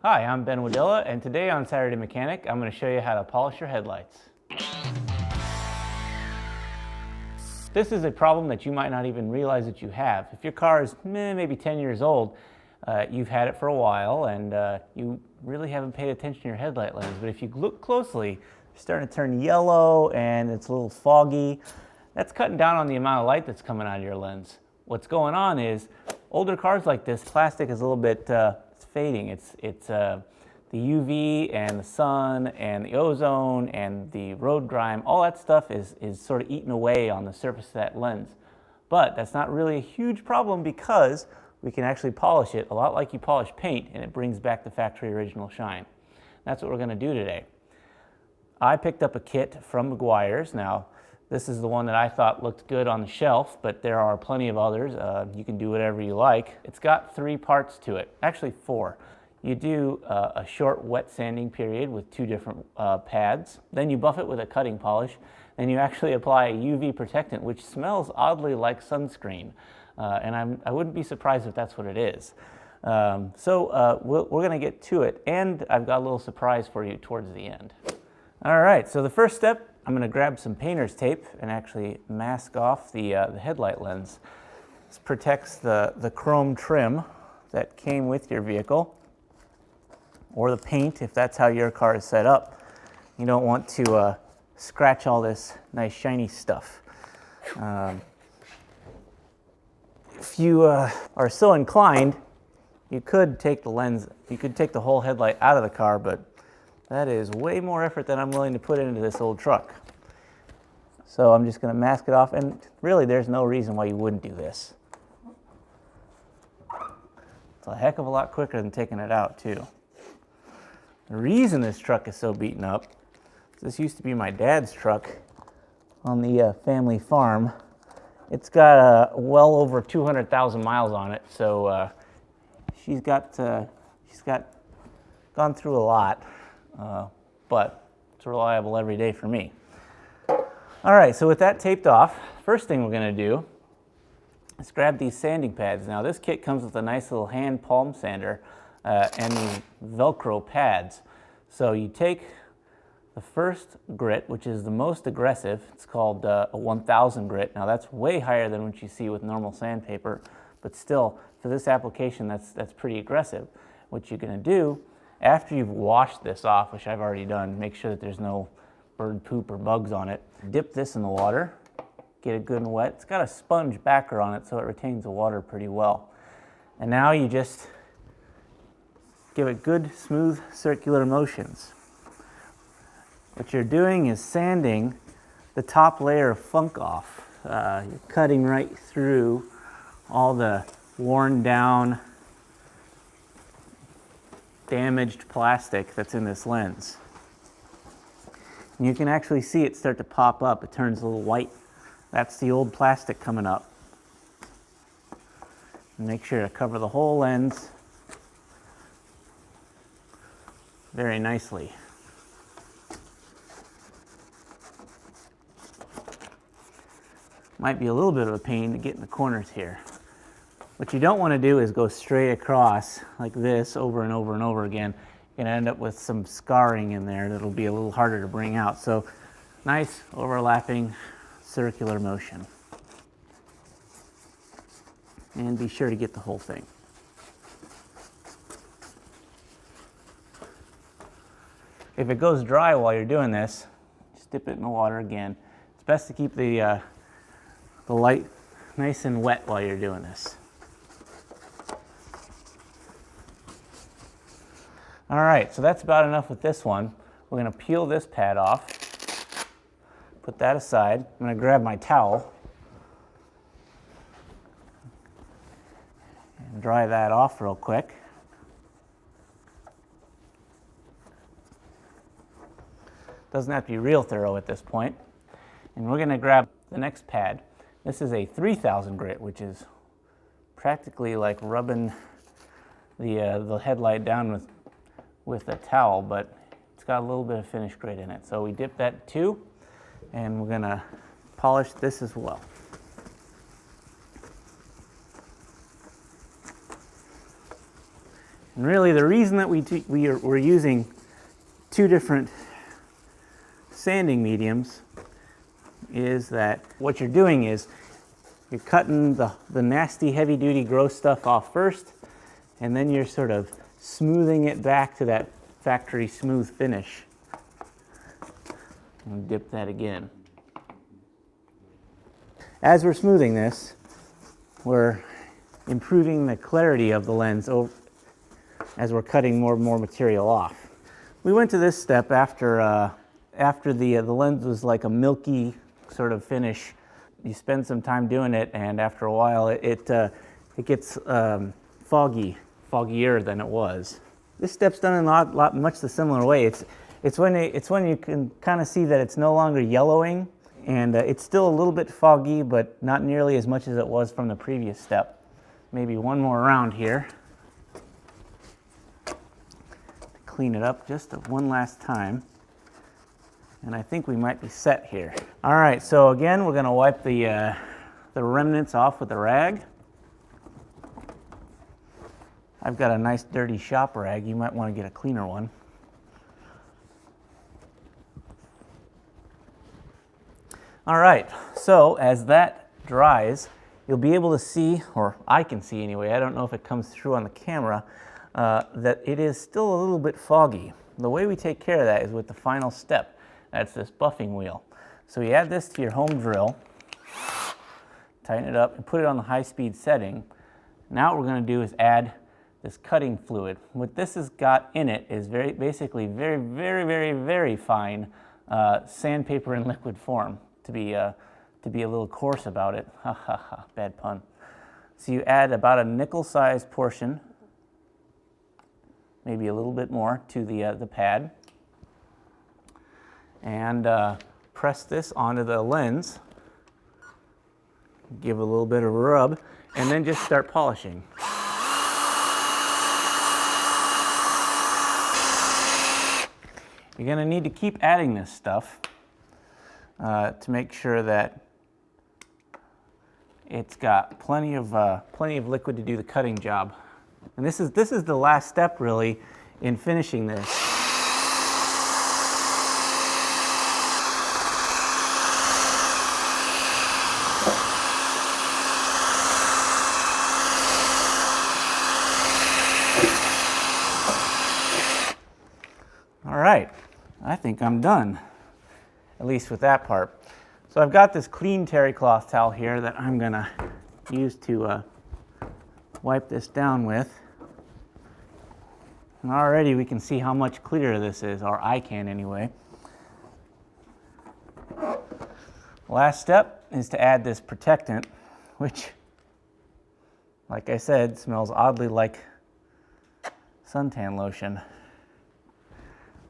Hi, I'm Ben Wojdyla, and today on Saturday Mechanic, I'm going to show you how to polish your headlights. This is a problem that you might not even realize that you have. If your car is maybe 10 years old, you've had it for a while and you really haven't paid attention to your headlight lens. But if you look closely, it's starting to turn yellow and it's a little foggy. That's cutting down on the amount of light that's coming out of your lens. What's going on is older cars like this, plastic is a little bit it's fading. It's the UV and the sun and the ozone and the road grime, all that stuff is sort of eating away on the surface of that lens. But that's not really a huge problem because we can actually polish it a lot like you polish paint, and it brings back the factory original shine. That's what we're going to do today. I picked up a kit from Meguiar's. Now, this is the one that I thought looked good on the shelf, but there are plenty of others. You can do whatever you like. It's got 3 parts to it, actually 4. You do a short wet sanding period with 2 different pads. Then you buff it with a cutting polish. Then you actually apply a UV protectant, which smells oddly like sunscreen. And I wouldn't be surprised if that's what it is. We're going to get to it. And I've got a little surprise for you towards the end. All right, so the first step, I'm going to grab some painter's tape and actually mask off the headlight lens. This protects the chrome trim that came with your vehicle, or the paint if that's how your car is set up. You don't want to scratch all this nice shiny stuff. If you are so inclined, you could take the whole headlight out of the car, but that is way more effort than I'm willing to put into this old truck. So I'm just going to mask it off, and really there's no reason why you wouldn't do this. It's a heck of a lot quicker than taking it out too. The reason this truck is so beaten up, this used to be my dad's truck on the family farm. It's got well over 200,000 miles on it, so she's gone through a lot, but it's reliable every day for me. All right, so with that taped off, first thing we're going to do is grab these sanding pads. Now this kit comes with a nice little hand palm sander and these Velcro pads. So you take the first grit, which is the most aggressive. It's called a 1000 grit. Now that's way higher than what you see with normal sandpaper, but still, for this application, that's pretty aggressive. What you're going to do, after you've washed this off, which I've already done, make sure that there's no bird poop or bugs on it. Dip this in the water, get it good and wet. It's got a sponge backer on it, so it retains the water pretty well. And now you just give it good, smooth, circular motions. What you're doing is sanding the top layer of funk off. You're cutting right through all the worn down, damaged plastic that's in this lens. And you can actually see it start to pop up. It turns a little white. That's the old plastic coming up. And make sure to cover the whole lens very nicely. Might be a little bit of a pain to get in the corners here. What you don't want to do is go straight across like this over and over and over again. You're going to end up with some scarring in there that'll be a little harder to bring out. So nice overlapping circular motion. And be sure to get the whole thing. If it goes dry while you're doing this, just dip it in the water again. It's best to keep the light nice and wet while you're doing this. All right, so that's about enough with this one. We're going to peel this pad off, put that aside. I'm going to grab my towel and dry that off real quick. Doesn't have to be real thorough at this point. And we're going to grab the next pad. This is a 3000 grit, which is practically like rubbing the headlight down with a towel, but it's got a little bit of finish grit in it. So we dip that too, and we're going to polish this as well. And really the reason that we're using two different sanding mediums is that what you're doing is you're cutting the nasty heavy-duty gross stuff off first, and then you're sort of smoothing it back to that factory smooth finish. And dip that again. As we're smoothing this, we're improving the clarity of the lens as we're cutting more and more material off. We went to this step after the lens was like a milky sort of finish. You spend some time doing it, and after a while it gets foggier than it was. This step's done in a much the similar way. It's when you can kind of see that it's no longer yellowing, and it's still a little bit foggy, but not nearly as much as it was from the previous step. Maybe one more round here. Clean it up just one last time. And I think we might be set here. All right, so again, we're gonna wipe the remnants off with a rag. I've got a nice dirty shop rag. You might want to get a cleaner one. All right, so as that dries, you'll be able to see, or I can see anyway, I don't know if it comes through on the camera, that it is still a little bit foggy. The way we take care of that is with the final step. That's this buffing wheel. So you add this to your home drill, tighten it up, and put it on the high-speed setting. Now what we're going to do is add this cutting fluid. What this has got in it is basically very fine sandpaper in liquid form, to be a little coarse about it. Ha ha ha, bad pun. So you add about a nickel-sized portion, maybe a little bit more, to the pad, and press this onto the lens, give it a little bit of a rub, and then just start polishing. You're going to need to keep adding this stuff to make sure that it's got plenty of liquid to do the cutting job. And this is the last step really in finishing this. All right, I think I'm done, at least with that part. So I've got this clean terry cloth towel here that I'm gonna use to wipe this down with. And already we can see how much clearer this is, or I can anyway. Last step is to add this protectant, which, like I said, smells oddly like suntan lotion,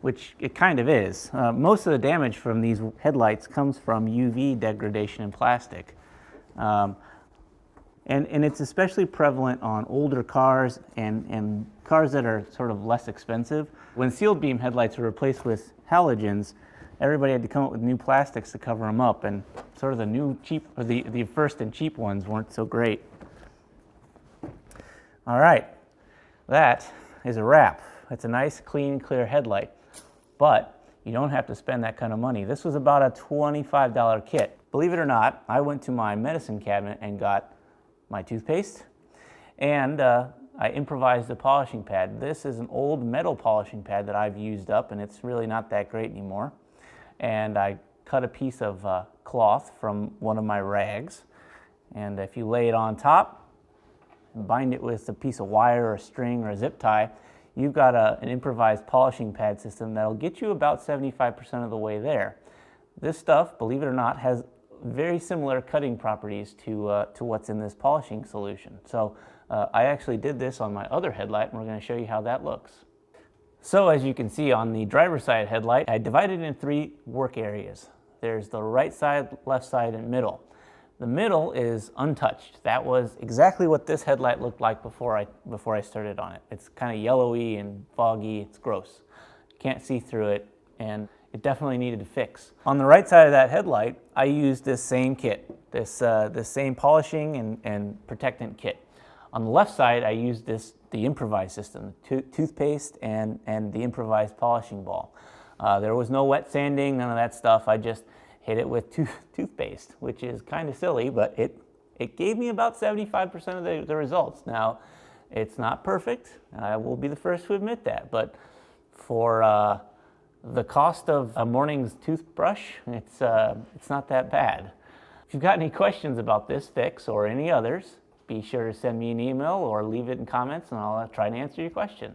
which it kind of is. Most of the damage from these headlights comes from UV degradation in plastic. And it's especially prevalent on older cars and cars that are sort of less expensive. When sealed beam headlights were replaced with halogens, everybody had to come up with new plastics to cover them up, and sort of the new cheap, or the first and cheap ones weren't so great. All right, that is a wrap. It's a nice, clean, clear headlight, but you don't have to spend that kind of money. This was about a $25 kit. Believe it or not, I went to my medicine cabinet and got my toothpaste, and I improvised a polishing pad. This is an old metal polishing pad that I've used up, and it's really not that great anymore. And I cut a piece of cloth from one of my rags, and if you lay it on top and bind it with a piece of wire or a string or a zip tie, you've got an improvised polishing pad system that'll get you about 75% of the way there. This stuff, believe it or not, has very similar cutting properties to what's in this polishing solution. So I actually did this on my other headlight, and we're going to show you how that looks. So as you can see on the driver's side headlight, I divided it in 3 work areas. There's the right side, left side, and middle. The middle is untouched. That was exactly what this headlight looked like before I started on it. It's kind of yellowy and foggy. It's gross. You can't see through it, and it definitely needed a fix. On the right side of that headlight, I used this same kit, this same polishing and protectant kit. On the left side, I used the improvised system, toothpaste and the improvised polishing ball. There was no wet sanding, none of that stuff. I just hit it with toothpaste, which is kind of silly, but it gave me about 75% of the results. Now, it's not perfect. I will be the first to admit that, but for the cost of a morning's toothbrush, it's not that bad. If you've got any questions about this fix or any others, be sure to send me an email or leave it in comments and I'll try to answer your question.